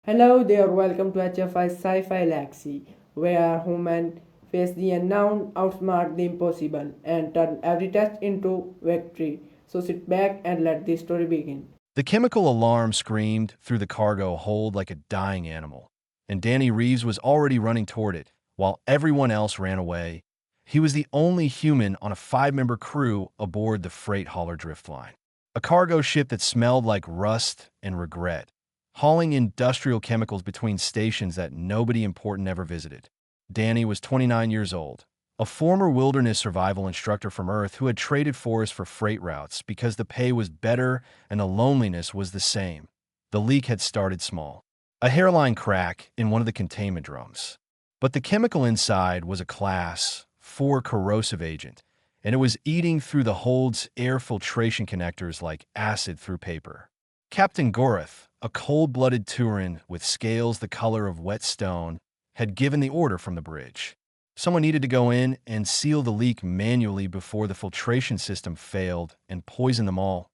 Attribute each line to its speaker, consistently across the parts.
Speaker 1: Hello there, welcome to HFY Sci-Fi Galaxy, where humans face the unknown, outsmart the impossible, and turn every test into victory. So sit back and let the story begin.
Speaker 2: The chemical alarm screamed through the cargo hold like a dying animal, and Danny Reeves was already running toward it, while everyone else ran away. He was the only human on a five-member crew aboard the freight hauler Driftline, a cargo ship that smelled like rust and regret, hauling industrial chemicals between stations that nobody important ever visited. Danny was 29 years old, a former wilderness survival instructor from Earth who had traded forests for freight routes because the pay was better and the loneliness was the same. The leak had started small, a hairline crack in one of the containment drums. But the chemical inside was a Class 4 corrosive agent, and it was eating through the hold's air filtration connectors like acid through paper. Captain Gorath, a cold-blooded Turan with scales the color of wet stone, had given the order from the bridge. Someone needed to go in and seal the leak manually before the filtration system failed and poisoned them all.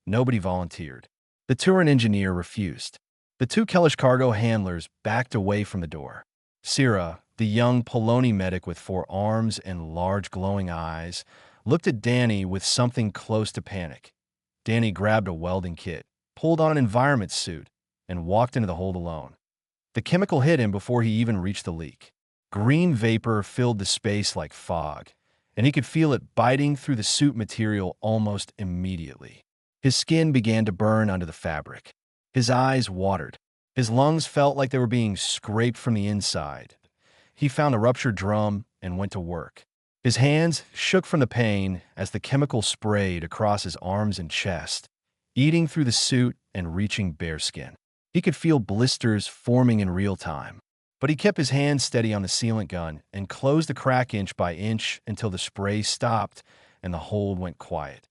Speaker 2: Nobody volunteered. The Turan engineer refused. The two Kellish cargo handlers backed away from the door. Sira, the young Poloni medic with four arms and large glowing eyes, looked at Danny with something close to panic. Danny grabbed a welding kit, pulled on an environment suit, and walked into the hold alone. The chemical hit him before he even reached the leak. Green vapor filled the space like fog, and he could feel it biting through the suit material almost immediately. His skin began to burn under the fabric. His eyes watered. His lungs felt like they were being scraped from the inside. He found a ruptured drum and went to work. His hands shook from the pain as the chemical sprayed across his arms and chest, eating through the suit and reaching bare skin. He could feel blisters forming in real time. But he kept his hands steady on the sealant gun and closed the crack inch by inch until the spray stopped and the hold went quiet.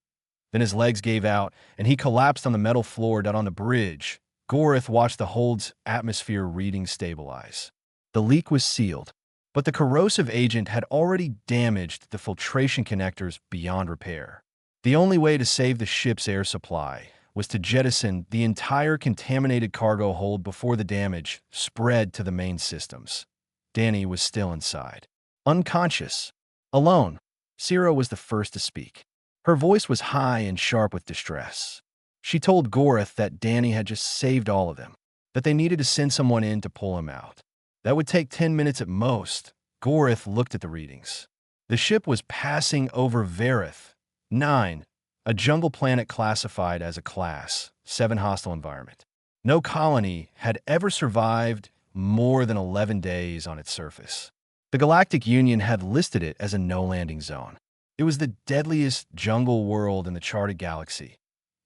Speaker 2: Then his legs gave out, and he collapsed on the metal floor down on the bridge. Gorath watched the hold's atmosphere reading stabilize. The leak was sealed, but the corrosive agent had already damaged the filtration connectors beyond repair. The only way to save the ship's air supply was to jettison the entire contaminated cargo hold before the damage spread to the main systems. Danny was still inside, unconscious, alone. Sira was the first to speak. Her voice was high and sharp with distress. She told Gorath that Danny had just saved all of them, that they needed to send someone in to pull him out. That would take 10 minutes at most. Gorath looked at the readings. The ship was passing over Vareth 9, a jungle planet classified as a Class 7 hostile environment. No colony had ever survived more than 11 days on its surface. The Galactic Union had listed it as a no-landing zone. It was the deadliest jungle world in the charted galaxy.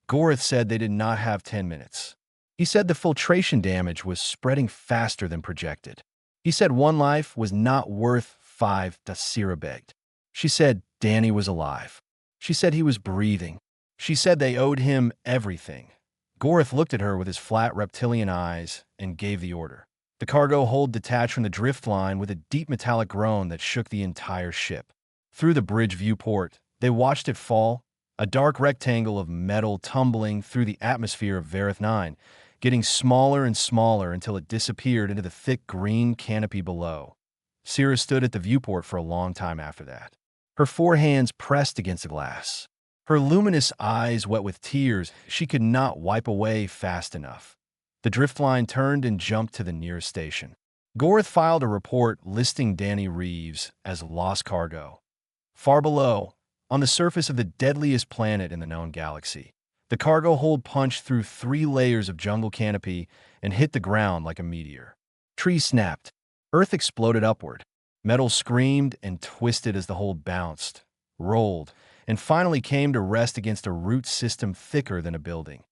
Speaker 2: Gorath said they did not have 10 minutes. He said the filtration damage was spreading faster than projected. He said one life was not worth 5. Sira begged. She said Danny was alive. She said he was breathing. She said they owed him everything. Gorath looked at her with his flat reptilian eyes and gave the order. The cargo hold detached from the drift line with a deep metallic groan that shook the entire ship. Through the bridge viewport, they watched it fall, a dark rectangle of metal tumbling through the atmosphere of Vareth 9, getting smaller and smaller until it disappeared into the thick green canopy below. Sira stood at the viewport for a long time after that, her four hands pressed against the glass. Her luminous eyes wet with tears she could not wipe away fast enough. The drift line turned and jumped to the nearest station. Gorath filed a report listing Danny Reeves as lost cargo. Far below, on the surface of the deadliest planet in the known galaxy, the cargo hold punched through 3 layers of jungle canopy and hit the ground like a meteor. Trees snapped. Earth exploded upward. Metal screamed and twisted as the hold bounced, rolled, and finally came to rest against a root system thicker than a building.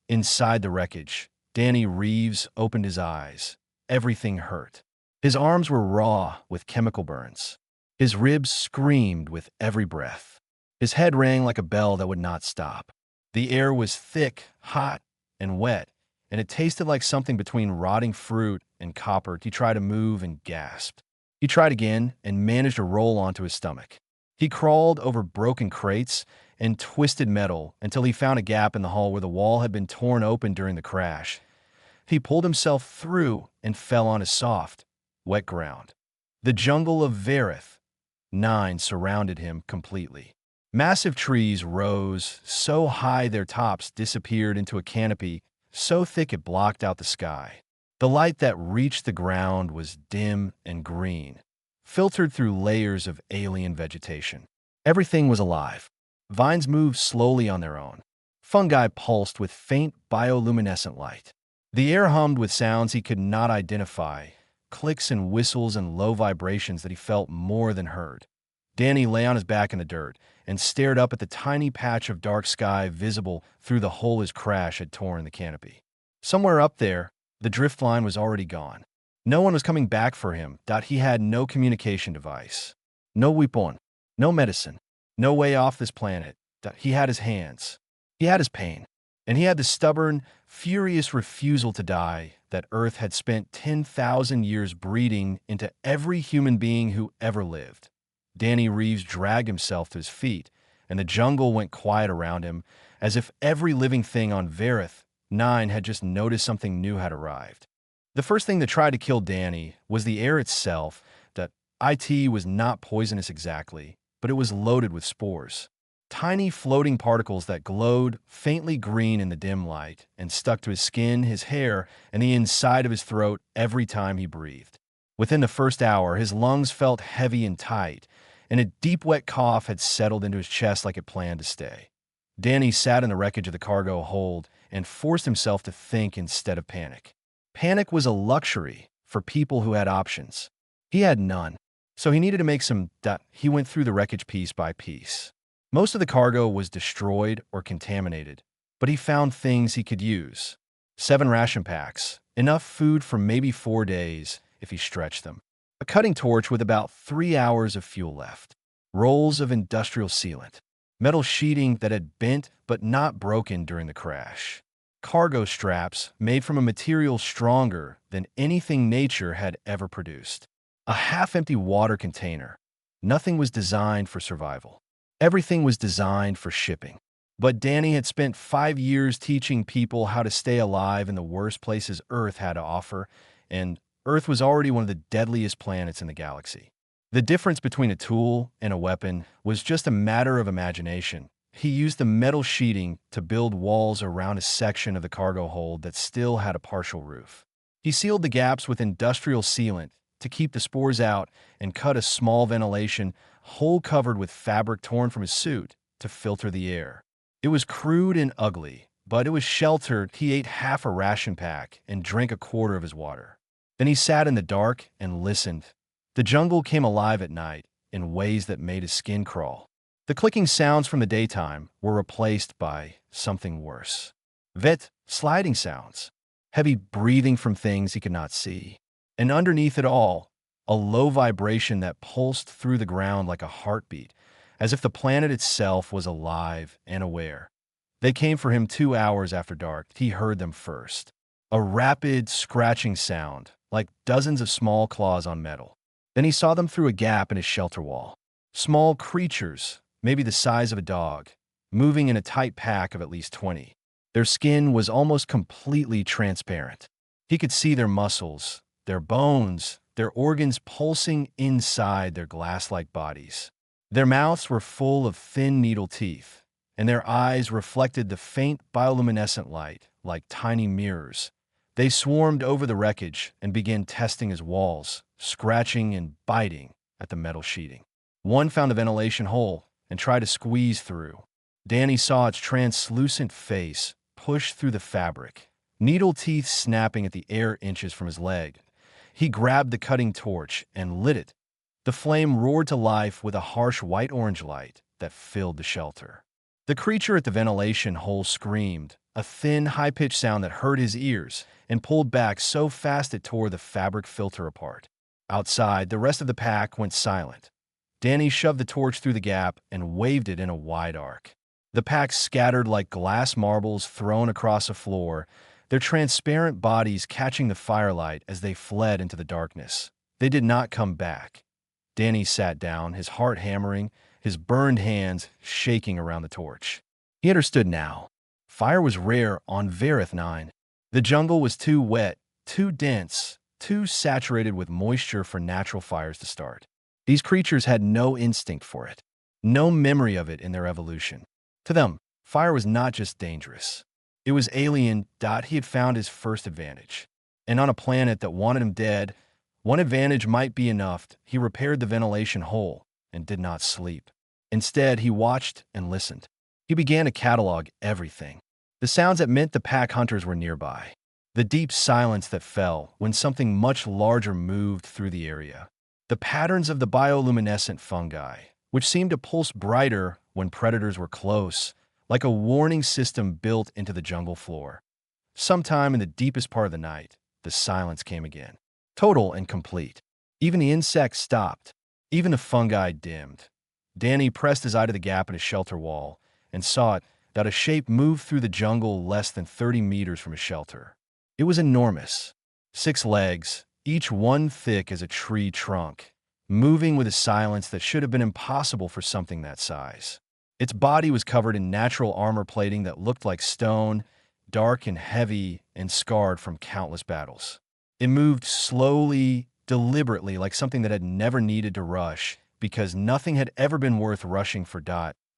Speaker 2: Inside the wreckage, Danny Reeves opened his eyes. Everything hurt. His arms were raw with chemical burns. His ribs screamed with every breath. His head rang like a bell that would not stop. The air was thick, hot, and wet, and it tasted like something between rotting fruit and copper. He tried to move and gasped. He tried again and managed to roll onto his stomach. He crawled over broken crates and twisted metal until he found a gap in the hull where the wall had been torn open during the crash. He pulled himself through and fell on his soft, wet ground. The jungle of Vareth 9 surrounded him completely. Massive trees rose so high their tops disappeared into a canopy so thick it blocked out the sky. The light that reached the ground was dim and green, filtered through layers of alien vegetation. Everything was alive. Vines moved slowly on their own. Fungi pulsed with faint bioluminescent light. The air hummed with sounds he could not identify, clicks and whistles and low vibrations that he felt more than heard. Danny lay on his back in the dirt and stared up at the tiny patch of dark sky visible through the hole his crash had torn in the canopy. Somewhere up there, the drift line was already gone. No one was coming back for him. He had no communication device, no weapon, no medicine, no way off this planet. He had his hands. He had his pain. And he had the stubborn, furious refusal to die that Earth had spent 10,000 years breeding into every human being who ever lived. Danny Reeves dragged himself to his feet, and the jungle went quiet around him, as if every living thing on Vareth 9 had just noticed something new had arrived. The first thing that tried to kill Danny was the air itself. That it was not poisonous exactly, but it was loaded with spores. Tiny floating particles that glowed faintly green in the dim light and stuck to his skin, his hair, and the inside of his throat every time he breathed. Within the first hour, his lungs felt heavy and tight, and a deep wet cough had settled into his chest like it planned to stay. Danny sat in the wreckage of the cargo hold and forced himself to think instead of panic. Panic was a luxury for people who had options. He had none, so he needed to make some. He went through the wreckage piece by piece. Most of the cargo was destroyed or contaminated, but he found things he could use. 7 ration packs, enough food for maybe 4 days if he stretched them. A cutting torch with about 3 hours of fuel left. Rolls of industrial sealant. Metal sheeting that had bent but not broken during the crash. Cargo straps made from a material stronger than anything nature had ever produced. A half-empty water container. Nothing was designed for survival. Everything was designed for shipping. But Danny had spent 5 years teaching people how to stay alive in the worst places Earth had to offer, and Earth was already one of the deadliest planets in the galaxy. The difference between a tool and a weapon was just a matter of imagination. He used the metal sheeting to build walls around a section of the cargo hold that still had a partial roof. He sealed the gaps with industrial sealant to keep the spores out and cut a small ventilation hole covered with fabric torn from his suit to filter the air. It was crude and ugly, but it was sheltered. He ate half a ration pack and drank a quarter of his water. Then he sat in the dark and listened. The jungle came alive at night in ways that made his skin crawl. The clicking sounds from the daytime were replaced by something worse. Sliding sounds, heavy breathing from things he could not see. And underneath it all, a low vibration that pulsed through the ground like a heartbeat, as if the planet itself was alive and aware. They came for him 2 hours after dark. He heard them first. A rapid, scratching sound, like dozens of small claws on metal. Then he saw them through a gap in his shelter wall. Small creatures, maybe the size of a dog, moving in a tight pack of at least 20. Their skin was almost completely transparent. He could see their muscles, their bones, their organs pulsing inside their glass-like bodies. Their mouths were full of thin needle teeth, and their eyes reflected the faint bioluminescent light like tiny mirrors. They swarmed over the wreckage and began testing his walls, scratching and biting at the metal sheeting. One found a ventilation hole and tried to squeeze through. Danny saw its translucent face push through the fabric, needle teeth snapping at the air inches from his leg. He grabbed the cutting torch and lit it. The flame roared to life with a harsh white-orange light that filled the shelter. The creature at the ventilation hole screamed, a thin, high-pitched sound that hurt his ears, and pulled back so fast it tore the fabric filter apart. Outside, the rest of the pack went silent. Danny shoved the torch through the gap and waved it in a wide arc. The pack scattered like glass marbles thrown across a floor, their transparent bodies catching the firelight as they fled into the darkness. They did not come back. Danny sat down, his heart hammering, his burned hands shaking around the torch. He understood now. Fire was rare on Vareth 9. The jungle was too wet, too dense, too saturated with moisture for natural fires to start. These creatures had no instinct for it, no memory of it in their evolution. To them, fire was not just dangerous. It was alien. He had found his first advantage. And on a planet that wanted him dead, one advantage might be enough. He repaired the ventilation hole and did not sleep. Instead, he watched and listened. He began to catalog everything. The sounds that meant the pack hunters were nearby. The deep silence that fell when something much larger moved through the area. The patterns of the bioluminescent fungi, which seemed to pulse brighter when predators were close, like a warning system built into the jungle floor. Sometime in the deepest part of the night, the silence came again. Total and complete. Even the insects stopped. Even the fungi dimmed. Danny pressed his eye to the gap in his shelter wall and saw that a shape moved through the jungle less than 30 meters from his shelter. It was enormous. 6 legs, each one thick as a tree trunk, moving with a silence that should have been impossible for something that size. Its body was covered in natural armor plating that looked like stone, dark and heavy and scarred from countless battles. It moved slowly, deliberately, like something that had never needed to rush, because nothing had ever been worth rushing for.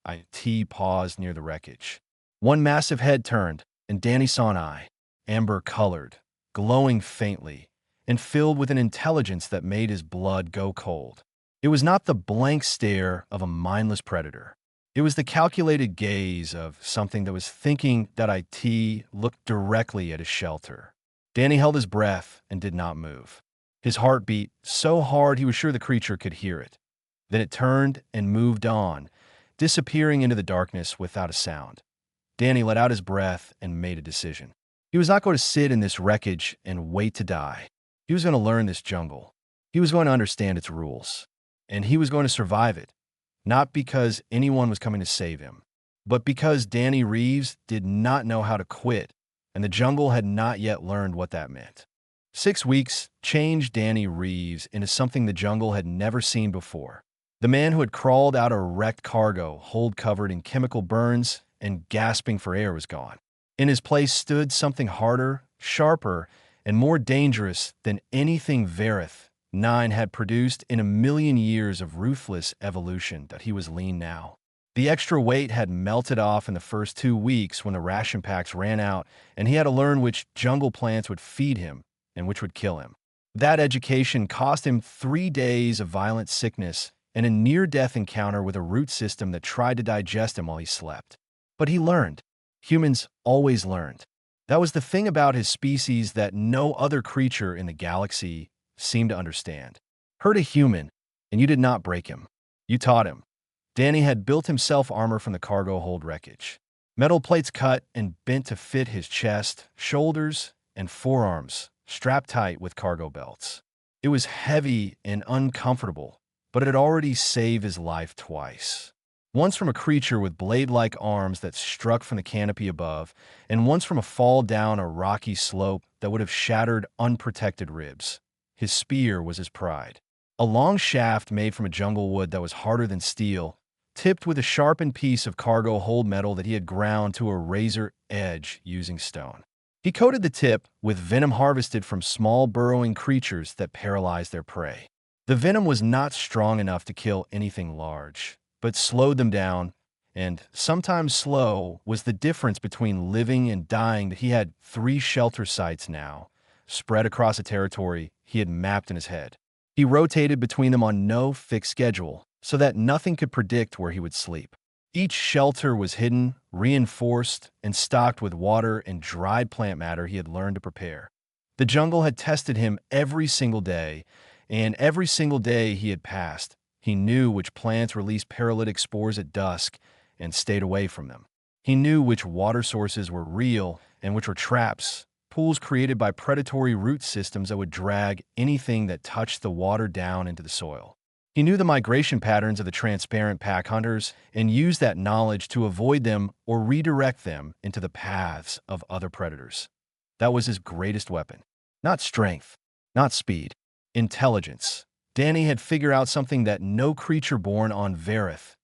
Speaker 2: It paused near the wreckage. One massive head turned, and Danny saw an eye, amber-colored, glowing faintly, and filled with an intelligence that made his blood go cold. It was not the blank stare of a mindless predator. It was the calculated gaze of something that was thinking. It looked directly at his shelter. Danny held his breath and did not move. His heart beat so hard he was sure the creature could hear it. Then it turned and moved on, disappearing into the darkness without a sound. Danny let out his breath and made a decision. He was not going to sit in this wreckage and wait to die. He was going to learn this jungle. He was going to understand its rules. And he was going to survive it. Not because anyone was coming to save him, but because Danny Reeves did not know how to quit, and the jungle had not yet learned what that meant. 6 weeks changed Danny Reeves into something the jungle had never seen before. The man who had crawled out of a wrecked cargo hold covered in chemical burns and gasping for air was gone. In his place stood something harder, sharper, and more dangerous than anything Verith 9 had produced in a million years of ruthless evolution. He was lean now. The extra weight had melted off in the first 2 weeks when the ration packs ran out, and he had to learn which jungle plants would feed him and which would kill him. That education cost him 3 days of violent sickness and a near-death encounter with a root system that tried to digest him while he slept. But he learned. Humans always learned. That was the thing about his species that no other creature in the galaxy seemed to understand. Hurt a human, and you did not break him. You taught him. Danny had built himself armor from the cargo hold wreckage. Metal plates cut and bent to fit his chest, shoulders, and forearms, strapped tight with cargo belts. It was heavy and uncomfortable, but it had already saved his life twice. Once from a creature with blade-like arms that struck from the canopy above, and once from a fall down a rocky slope that would have shattered unprotected ribs. His spear was his pride. A long shaft made from a jungle wood that was harder than steel, tipped with a sharpened piece of cargo hold metal that he had ground to a razor edge using stone. He coated the tip with venom harvested from small burrowing creatures that paralyzed their prey. The venom was not strong enough to kill anything large, but slowed them down, and sometimes slow was the difference between living and dying. He had 3 shelter sites now, spread across a territory he had mapped in his head. He rotated between them on no fixed schedule, so that nothing could predict where he would sleep. Each shelter was hidden, reinforced, and stocked with water and dried plant matter he had learned to prepare. The jungle had tested him every single day, and every single day he had passed, he knew which plants released paralytic spores at dusk and stayed away from them. He knew which water sources were real and which were traps, pools created by predatory root systems that would drag anything that touched the water down into the soil. He knew the migration patterns of the transparent pack hunters and used that knowledge to avoid them or redirect them into the paths of other predators. That was his greatest weapon. Not strength, not speed, intelligence. Danny had figured out something that no creature born on Verith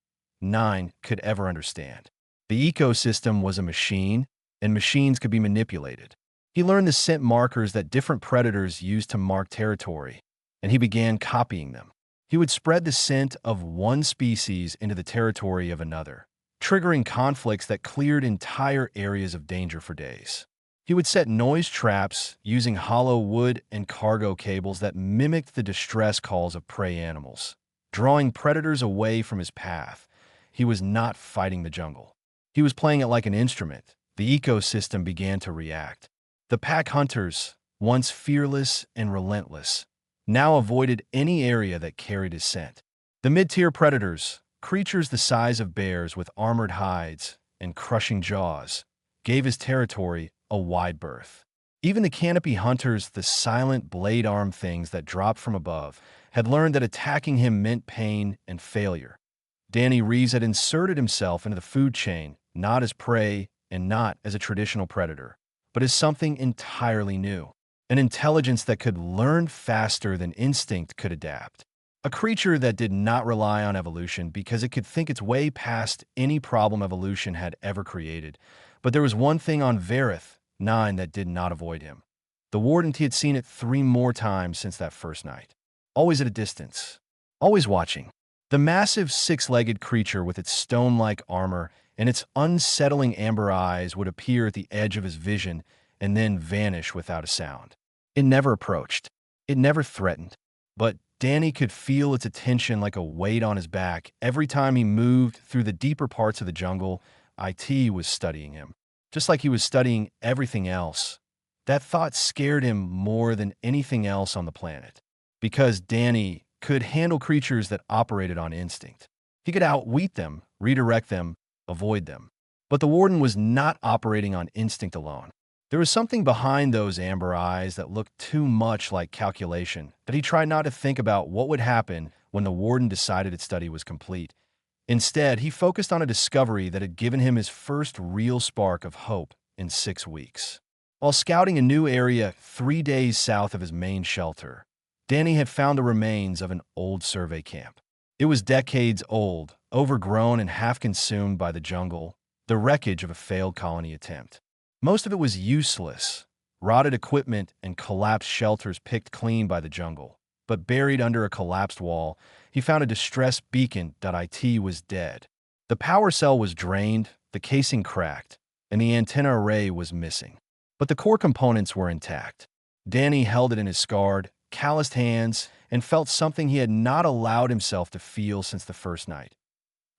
Speaker 2: 9 could ever understand. The ecosystem was a machine, and machines could be manipulated. He learned the scent markers that different predators used to mark territory, and he began copying them. He would spread the scent of one species into the territory of another, triggering conflicts that cleared entire areas of danger for days. He would set noise traps using hollow wood and cargo cables that mimicked the distress calls of prey animals, drawing predators away from his path. He was not fighting the jungle. He was playing it like an instrument. The ecosystem began to react. The pack hunters, once fearless and relentless, now avoided any area that carried his scent. The mid-tier predators, creatures the size of bears with armored hides and crushing jaws, gave his territory a wide berth. Even the canopy hunters, the silent blade-armed things that dropped from above, had learned that attacking him meant pain and failure. Danny Reeves had inserted himself into the food chain, not as prey and not as a traditional predator, but as something entirely new. An intelligence that could learn faster than instinct could adapt. A creature that did not rely on evolution because it could think its way past any problem evolution had ever created. But there was one thing on Vareth 9 that did not avoid him. The Warden had seen it 3 more times since that first night. Always at a distance. Always watching. The massive 6-legged creature with its stone-like armor and its unsettling amber eyes would appear at the edge of his vision and then vanish without a sound. It never approached. It never threatened. But Danny could feel its attention like a weight on his back. Every time he moved through the deeper parts of the jungle, IT was studying him, just like he was studying everything else. That thought scared him more than anything else on the planet, because Danny could handle creatures that operated on instinct. He could outwit them, redirect them, avoid them. But the Warden was not operating on instinct alone. There was something behind those amber eyes that looked too much like calculation, that he tried not to think about what would happen when the Warden decided its study was complete. Instead, he focused on a discovery that had given him his first real spark of hope in 6 weeks. While scouting a new area 3 days south of his main shelter, Danny had found the remains of an old survey camp. It was decades old, overgrown and half-consumed by the jungle, the wreckage of a failed colony attempt. Most of it was useless, rotted equipment and collapsed shelters picked clean by the jungle. But buried under a collapsed wall, he found a distressed beacon that IT was dead. The power cell was drained, the casing cracked, and the antenna array was missing. But the core components were intact. Danny held it in his scarred, calloused hands and felt something he had not allowed himself to feel since the first night.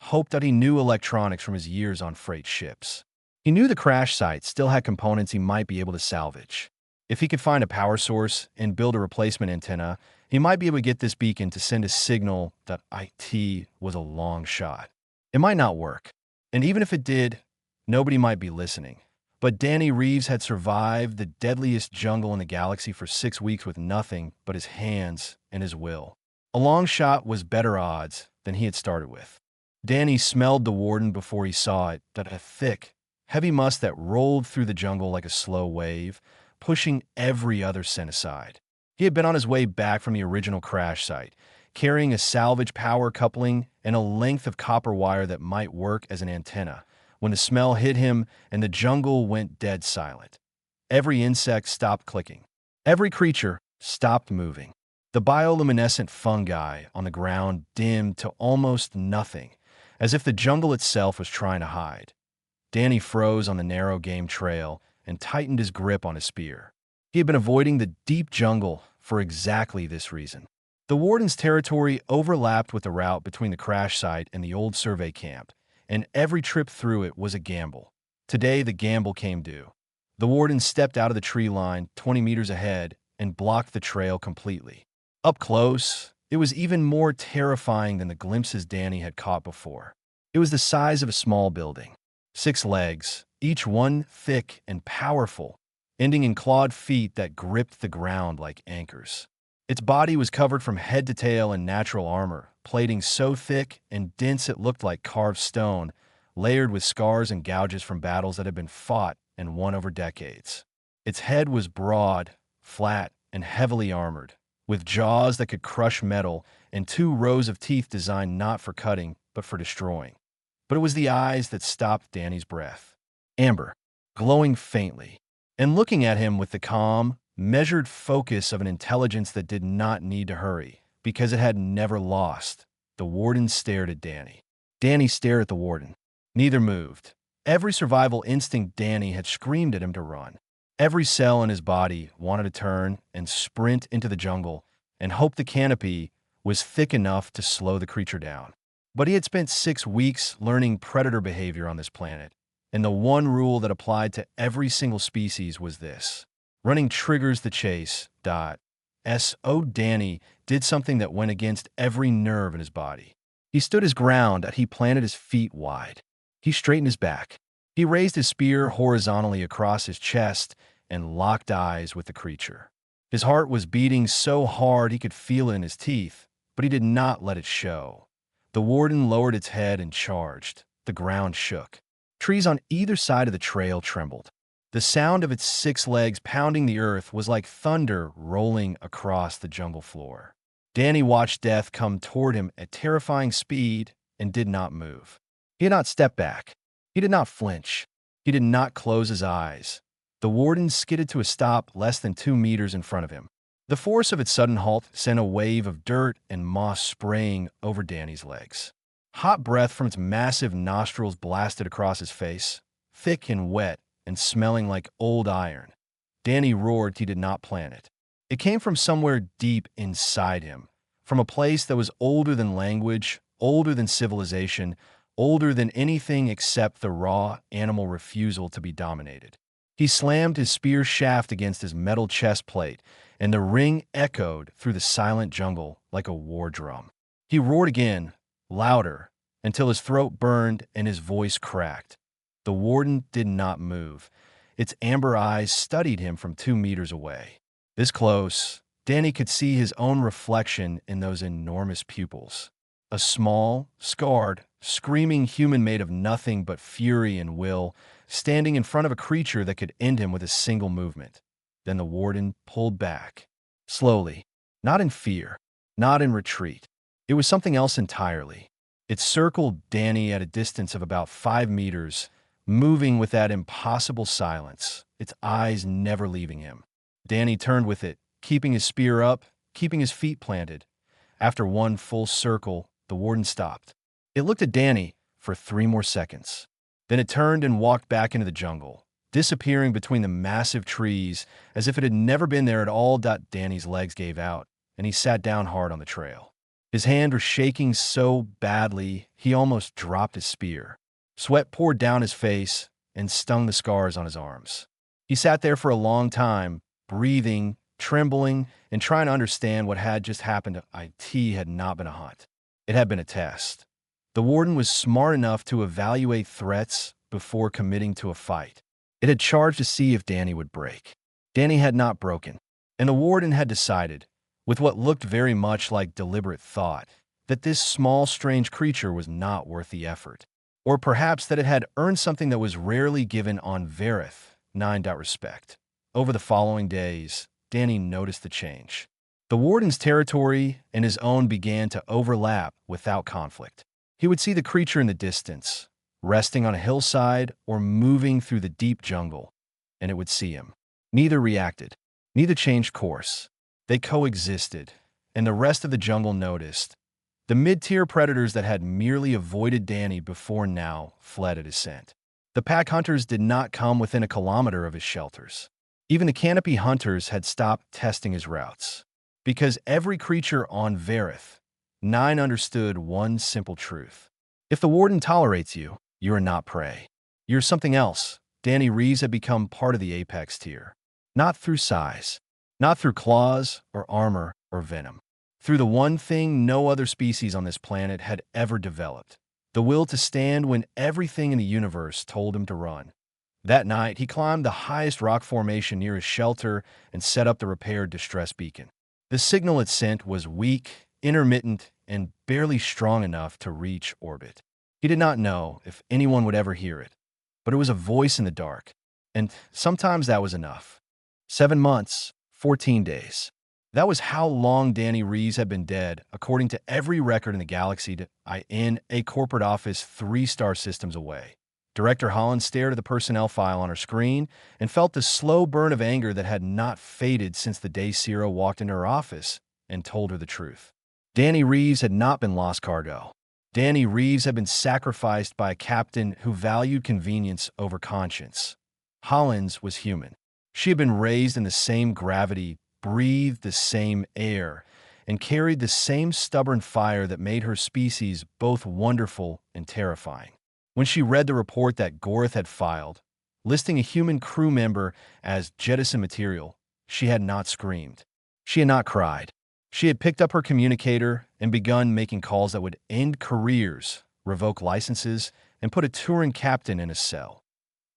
Speaker 2: Hope that he knew electronics from his years on freight ships. He knew the crash site still had components he might be able to salvage. If he could find a power source and build a replacement antenna, he might be able to get this beacon to send a signal that IT was a long shot. It might not work, and even if it did, nobody might be listening. But Danny Reeves had survived the deadliest jungle in the galaxy for 6 weeks with nothing but his hands and his will. A long shot was better odds than he had started with. Danny smelled the Warden before he saw it, that a thick, heavy musk that rolled through the jungle like a slow wave, pushing every other scent aside. He had been on his way back from the original crash site, carrying a salvage power coupling and a length of copper wire that might work as an antenna, when the smell hit him and the jungle went dead silent. Every insect stopped clicking. Every creature stopped moving. The bioluminescent fungi on the ground dimmed to almost nothing, as if the jungle itself was trying to hide. Danny froze on the narrow game trail and tightened his grip on his spear. He had been avoiding the deep jungle for exactly this reason. The Warden's territory overlapped with the route between the crash site and the old survey camp, and every trip through it was a gamble. Today, the gamble came due. The Warden stepped out of the tree line 20 meters ahead and blocked the trail completely. Up close, it was even more terrifying than the glimpses Danny had caught before. It was the size of a small building. 6 legs, each one thick and powerful, ending in clawed feet that gripped the ground like anchors. Its body was covered from head to tail in natural armor, plating so thick and dense it looked like carved stone, layered with scars and gouges from battles that had been fought and won over decades. Its head was broad, flat, and heavily armored, with jaws that could crush metal and 2 rows of teeth designed not for cutting, but for destroying. But it was the eyes that stopped Danny's breath. Amber, glowing faintly, and looking at him with the calm, measured focus of an intelligence that did not need to hurry, because it had never lost. The warden stared at Danny. Danny stared at the warden. Neither moved. Every survival instinct Danny had screamed at him to run. Every cell in his body wanted to turn and sprint into the jungle and hope the canopy was thick enough to slow the creature down. But he had spent 6 weeks learning predator behavior on this planet, and the one rule that applied to every single species was this: running triggers the chase. Danny did something that went against every nerve in his body. He stood his ground and he planted his feet wide. He straightened his back. He raised his spear horizontally across his chest and locked eyes with the creature. His heart was beating so hard he could feel it in his teeth, but he did not let it show. The warden lowered its head and charged. The ground shook. Trees on either side of the trail trembled. The sound of its 6 legs pounding the earth was like thunder rolling across the jungle floor. Danny watched death come toward him at terrifying speed and did not move. He did not step back. He did not flinch. He did not close his eyes. The warden skidded to a stop less than 2 meters in front of him. The force of its sudden halt sent a wave of dirt and moss spraying over Danny's legs. Hot breath from its massive nostrils blasted across his face, thick and wet and smelling like old iron. Danny roared. He did not plan it. It came from somewhere deep inside him, from a place that was older than language, older than civilization, older than anything except the raw animal refusal to be dominated. He slammed his spear shaft against his metal chest plate, and the ring echoed through the silent jungle like a war drum. He roared again, louder, until his throat burned and his voice cracked. The warden did not move. Its amber eyes studied him from 2 meters away. This close, Danny could see his own reflection in those enormous pupils. A small, scarred, screaming human made of nothing but fury and will, standing in front of a creature that could end him with a single movement. Then the warden pulled back. Slowly. Not in fear. Not in retreat. It was something else entirely. It circled Danny at a distance of about 5 meters, moving with that impossible silence, its eyes never leaving him. Danny turned with it, keeping his spear up, keeping his feet planted. After one full circle, the warden stopped. It looked at Danny for 3 more seconds. Then it turned and walked back into the jungle, disappearing between the massive trees as if it had never been there at all. Danny's legs gave out, and he sat down hard on the trail. His hand was shaking so badly he almost dropped his spear. Sweat poured down his face and stung the scars on his arms. He sat there for a long time, breathing, trembling, and trying to understand what had just happened. It had not been a hunt. It had been a test. The warden was smart enough to evaluate threats before committing to a fight. It had charged to see if Danny would break. Danny had not broken, and the warden had decided, with what looked very much like deliberate thought, that this small, strange creature was not worth the effort. Or perhaps that it had earned something that was rarely given on Verith, 9. Respect. Over the following days, Danny noticed the change. The warden's territory and his own began to overlap without conflict. He would see the creature in the distance, resting on a hillside or moving through the deep jungle, and it would see him. Neither reacted. Neither changed course. They coexisted, and the rest of the jungle noticed. The mid-tier predators that had merely avoided Danny before now fled at his scent. The pack hunters did not come within a kilometer of his shelters. Even the canopy hunters had stopped testing his routes. Because every creature on Verith, 9 understood one simple truth. If the warden tolerates you, you are not prey. You're something else. Danny Reeves had become part of the apex tier. Not through size, not through claws or armor or venom. Through the one thing no other species on this planet had ever developed. The will to stand when everything in the universe told him to run. That night, he climbed the highest rock formation near his shelter and set up the repaired distress beacon. The signal it sent was weak, intermittent, and barely strong enough to reach orbit. He did not know if anyone would ever hear it, but it was a voice in the dark, and sometimes that was enough. 7 months, 14 days. That was how long Danny Reeves had been dead, according to every record in the galaxy in a corporate office 3 star systems away. Director Holland stared at the personnel file on her screen and felt the slow burn of anger that had not faded since the day Cira walked into her office and told her the truth. Danny Reeves had not been lost cargo. Danny Reeves had been sacrificed by a captain who valued convenience over conscience. Hollins was human. She had been raised in the same gravity, breathed the same air, and carried the same stubborn fire that made her species both wonderful and terrifying. When she read the report that Gorth had filed, listing a human crew member as jettison material, she had not screamed. She had not cried. She had picked up her communicator and begun making calls that would end careers, revoke licenses, and put a touring captain in a cell.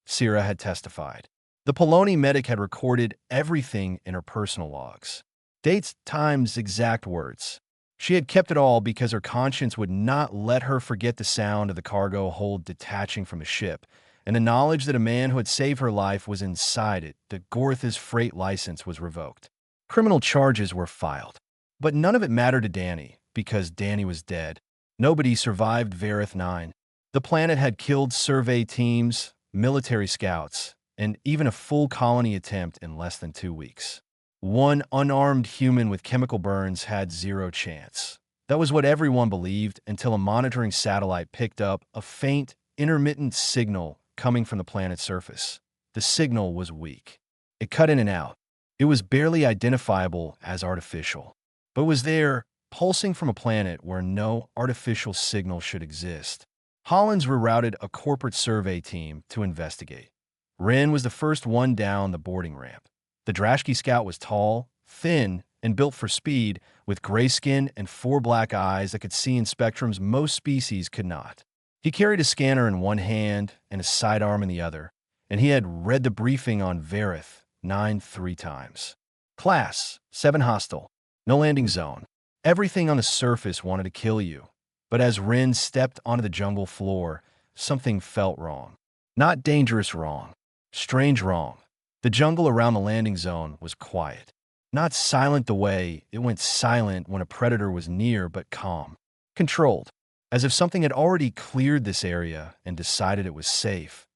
Speaker 2: Cira had testified. The Poloni medic had recorded everything in her personal logs. Dates, times, exact words. She had kept it all because her conscience would not let her forget the sound of the cargo hold detaching from the ship, and the knowledge that a man who had saved her life was inside it, that Gorth's freight license was revoked. Criminal charges were filed. But none of it mattered to Danny, because Danny was dead. Nobody survived Vareth 9. The planet had killed survey teams, military scouts, and even a full colony attempt in less than 2 weeks. One unarmed human with chemical burns had zero chance. That was what everyone believed until a monitoring satellite picked up a faint, intermittent signal coming from the planet's surface. The signal was weak. It cut in and out. It was barely identifiable as artificial, but was there, pulsing from a planet where no artificial signal should exist. Hollins rerouted a corporate survey team to investigate. Wren was the first one down the boarding ramp. The Drashki scout was tall, thin, and built for speed, with gray skin and 4 black eyes that could see in spectrums most species could not. He carried a scanner in one hand and a sidearm in the other, and he had read the briefing on Vareth 9 3 times. Class, 7 hostile. No landing zone. Everything on the surface wanted to kill you. But as Wren stepped onto the jungle floor, something felt wrong. Not dangerous wrong. Strange wrong. The jungle around the landing zone was quiet. Not silent the way it went silent when a predator was near, but calm. Controlled. As if something had already cleared this area and decided it was safe.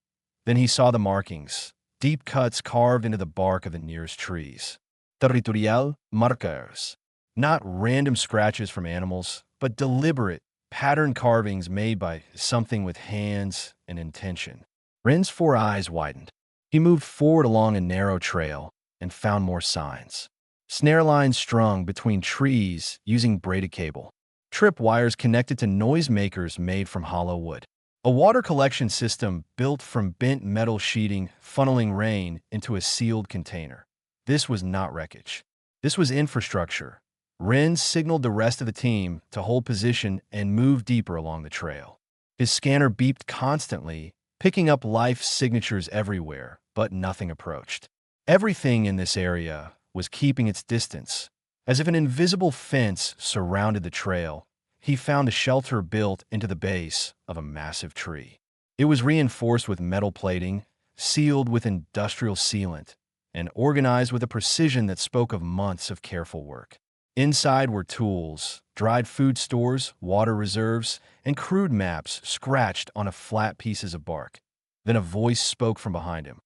Speaker 2: Then he saw the markings. Deep cuts carved into the bark of the nearest trees. Territorial markers. Not random scratches from animals, but deliberate, patterned carvings made by something with hands and intention. Wren's 4 eyes widened. He moved forward along a narrow trail and found more signs. Snare lines strung between trees using braided cable. Trip wires connected to noisemakers made from hollow wood. A water collection system built from bent metal sheeting funneling rain into a sealed container. This was not wreckage. This was infrastructure. Wren signaled the rest of the team to hold position and move deeper along the trail. His scanner beeped constantly, picking up life signatures everywhere, but nothing approached. Everything in this area was keeping its distance. As if an invisible fence surrounded the trail, he found a shelter built into the base of a massive tree. It was reinforced with metal plating, sealed with industrial sealant, and organized with a precision that spoke of months of careful work. Inside were tools, dried food stores, water reserves, and crude maps scratched on flat pieces of bark. Then a voice spoke from behind him.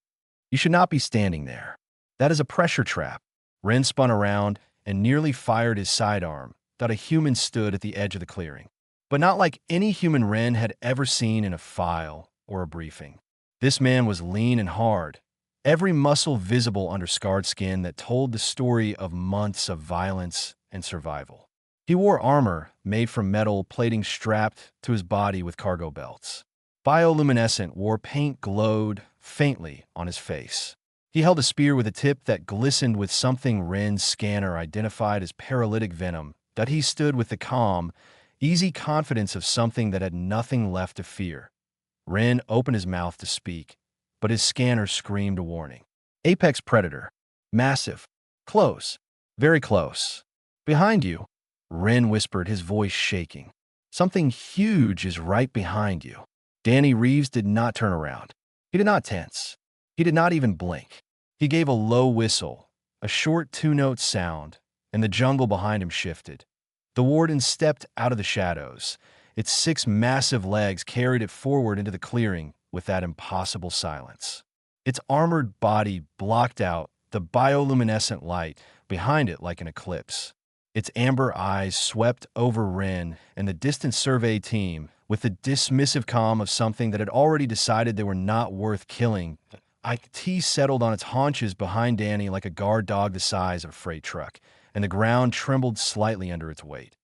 Speaker 2: "You should not be standing there. That is a pressure trap." Wren spun around and nearly fired his sidearm, that a human stood at the edge of the clearing. But not like any human Wren had ever seen in a file or a briefing. This man was lean and hard, every muscle visible under scarred skin that told the story of months of violence and survival. He wore armor made from metal plating strapped to his body with cargo belts. Bioluminescent war paint glowed faintly on his face. He held a spear with a tip that glistened with something Wren's scanner identified as paralytic venom, that he stood with the calm, easy confidence of something that had nothing left to fear. Wren opened his mouth to speak, but his scanner screamed a warning. Apex predator. Massive. Close. Very close. Behind you, Wren whispered, his voice shaking. Something huge is right behind you. Danny Reeves did not turn around. He did not tense. He did not even blink. He gave a low whistle, a short 2-note sound, and the jungle behind him shifted. The warden stepped out of the shadows. Its 6 massive legs carried it forward into the clearing, with that impossible silence. Its armored body blocked out the bioluminescent light behind it like an eclipse. Its amber eyes swept over Rin and the distant survey team with the dismissive calm of something that had already decided they were not worth killing. IT settled on its haunches behind Danny like a guard dog the size of a freight truck, and the ground trembled slightly under its weight.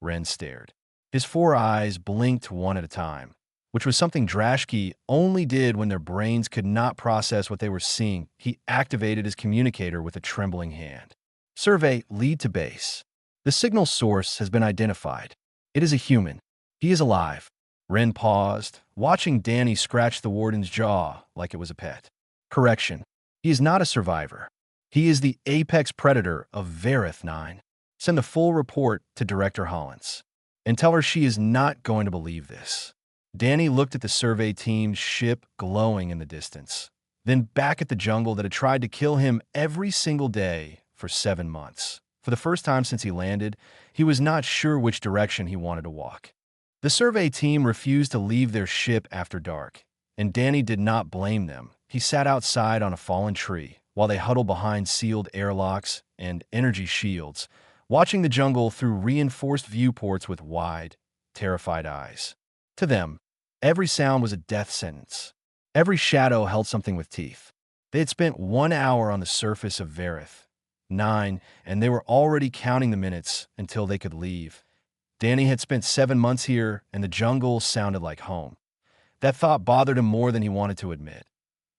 Speaker 2: Ren stared. His four eyes blinked one at a time, which was something Drashki only did when their brains could not process what they were seeing. He activated his communicator with a trembling hand. Survey, lead to base. The signal source has been identified. It is a human. He is alive. Ren paused, watching Danny scratch the warden's jaw like it was a pet. Correction. He is not a survivor. He is the apex predator of Vareth 9. Send the full report to Director Hollins. And tell her she is not going to believe this. Danny looked at the survey team's ship glowing in the distance, then back at the jungle that had tried to kill him every single day for 7 months. For the first time since he landed, he was not sure which direction he wanted to walk. The survey team refused to leave their ship after dark, and Danny did not blame them. He sat outside on a fallen tree while they huddled behind sealed airlocks and energy shields, watching the jungle through reinforced viewports with wide, terrified eyes. To them, every sound was a death sentence. Every shadow held something with teeth. They had spent 1 hour on the surface of Vareth 9, and they were already counting the minutes until they could leave. Danny had spent 7 months here, and the jungle sounded like home. That thought bothered him more than he wanted to admit.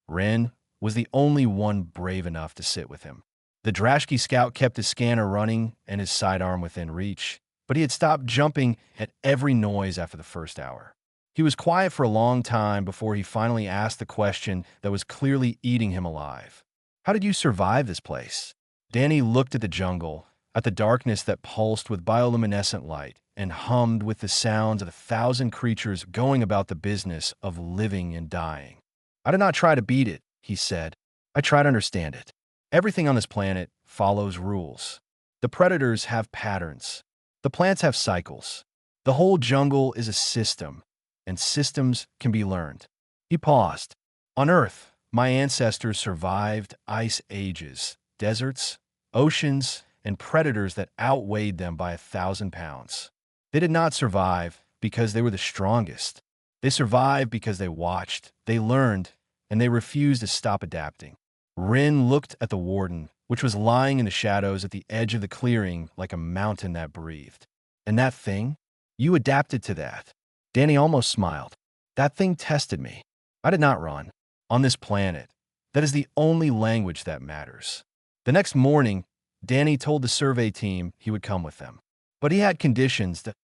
Speaker 2: Ren was the only one brave enough to sit with him. The Drashki scout kept his scanner running and his sidearm within reach, but he had stopped jumping at every noise after the first hour. He was quiet for a long time before he finally asked the question that was clearly eating him alive. How did you survive this place? Danny looked at the jungle, at the darkness that pulsed with bioluminescent light and hummed with the sounds of 1,000 creatures going about the business of living and dying. I did not try to beat it, he said. I try to understand it. Everything on this planet follows rules. The predators have patterns. The plants have cycles. The whole jungle is a system, and systems can be learned. He paused. On Earth, my ancestors survived ice ages, deserts, oceans, and predators that outweighed them by 1,000 pounds. They did not survive because they were the strongest. They survived because they watched, they learned, and they refused to stop adapting. Rin looked at the warden, which was lying in the shadows at the edge of the clearing like a mountain that breathed. And that thing? You adapted to that. Danny almost smiled. That thing tested me. I did not run. On this planet, that is the only language that matters. The next morning, Danny told the survey team he would come with them. But he had conditions that,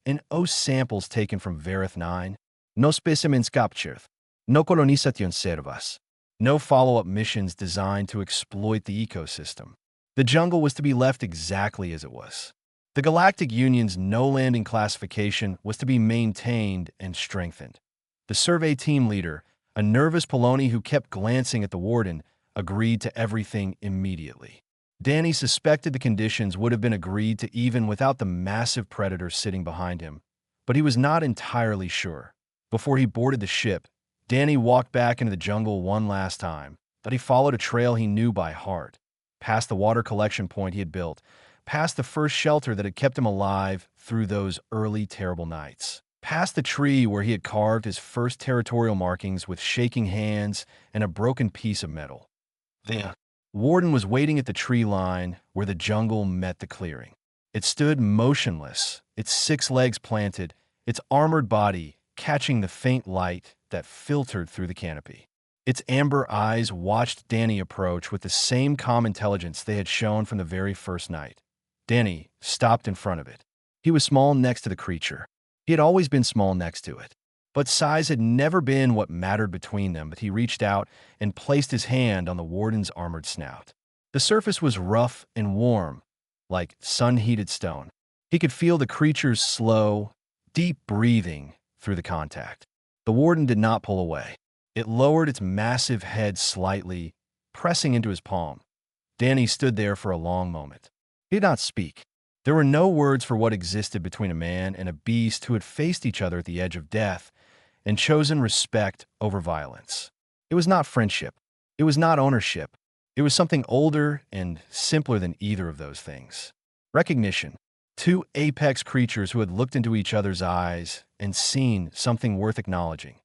Speaker 2: in O samples taken from Vareth 9, no specimens captured, no colonization servas, no follow-up missions designed to exploit the ecosystem. The jungle was to be left exactly as it was. The Galactic Union's no-landing classification was to be maintained and strengthened. The survey team leader, a nervous Poloni who kept glancing at the warden, agreed to everything immediately. Danny suspected the conditions would have been agreed to even without the massive predator sitting behind him, but he was not entirely sure. Before he boarded the ship, Danny walked back into the jungle one last time, but he followed a trail he knew by heart, past the water collection point he had built, past the first shelter that had kept him alive through those early terrible nights, past the tree where he had carved his first territorial markings with shaking hands and a broken piece of metal. The warden was waiting at the tree line where the jungle met the clearing. It stood motionless, its 6 legs planted, its armored body catching the faint light that filtered through the canopy. Its amber eyes watched Danny approach with the same calm intelligence they had shown from the very first night. Danny stopped in front of it. He was small next to the creature. He had always been small next to it. But size had never been what mattered between them, but he reached out and placed his hand on the warden's armored snout. The surface was rough and warm, like sun-heated stone. He could feel the creature's slow, deep breathing through the contact. The warden did not pull away. It lowered its massive head slightly, pressing into his palm. Danny stood there for a long moment. He did not speak. There were no words for what existed between a man and a beast who had faced each other at the edge of death, and chosen respect over violence. It was not friendship. It was not ownership. It was something older and simpler than either of those things. Recognition. Two apex creatures who had looked into each other's eyes and seen something worth acknowledging.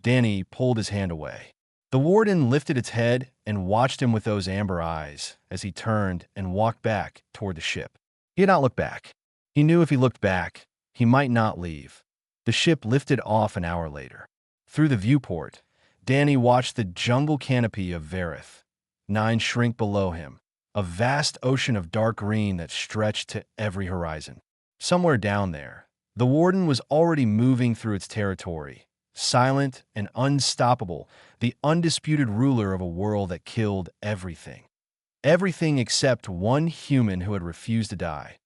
Speaker 2: Danny pulled his hand away. The warden lifted its head and watched him with those amber eyes as he turned and walked back toward the ship. He had not looked back. He knew if he looked back, he might not leave. The ship lifted off an hour later. Through the viewport, Danny watched the jungle canopy of Vareth 9 shrink below him, a vast ocean of dark green that stretched to every horizon. Somewhere down there, the warden was already moving through its territory, silent and unstoppable, the undisputed ruler of a world that killed everything. Everything except one human who had refused to die.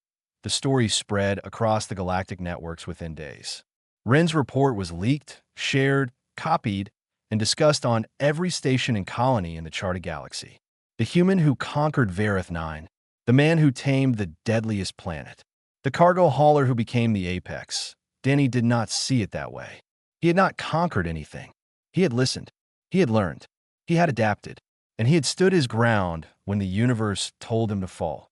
Speaker 2: The story spread across the galactic networks within days. Wren's report was leaked, shared, copied, and discussed on every station and colony in the charted galaxy. The human who conquered Vareth 9, the man who tamed the deadliest planet, the cargo hauler who became the apex. Danny did not see it that way. He had not conquered anything. He had listened. He had learned. He had adapted. And he had stood his ground when the universe told him to fall.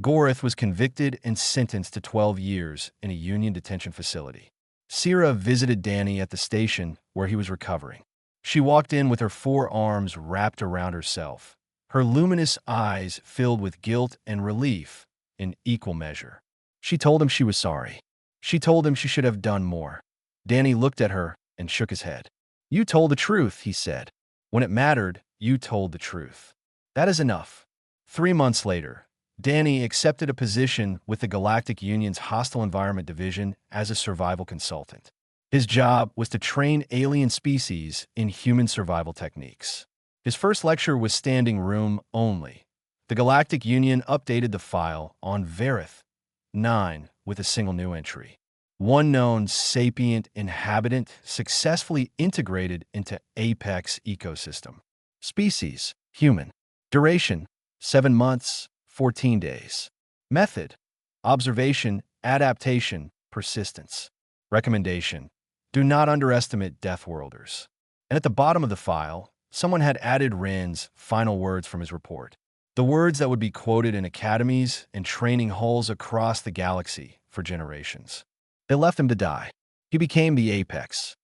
Speaker 2: Goreth was convicted and sentenced to 12 years in a Union detention facility. Syrah visited Danny at the station where he was recovering. She walked in with her 4 arms wrapped around herself, her luminous eyes filled with guilt and relief in equal measure. She told him she was sorry. She told him she should have done more. Danny looked at her and shook his head. "You told the truth," he said. "When it mattered, you told the truth. That is enough." 3 months later, Danny accepted a position with the Galactic Union's Hostile Environment Division as a survival consultant. His job was to train alien species in human survival techniques. His first lecture was standing room only. The Galactic Union updated the file on Vareth 9 with a single new entry. One known sapient inhabitant successfully integrated into Apex ecosystem. Species, human. Duration, 7 months, 14 days. Method, observation, adaptation, persistence. Recommendation, do not underestimate Death Worlders. And at the bottom of the file, someone had added Wren's final words from his report. The words that would be quoted in academies and training halls across the galaxy for generations. They left him to die. He became the apex,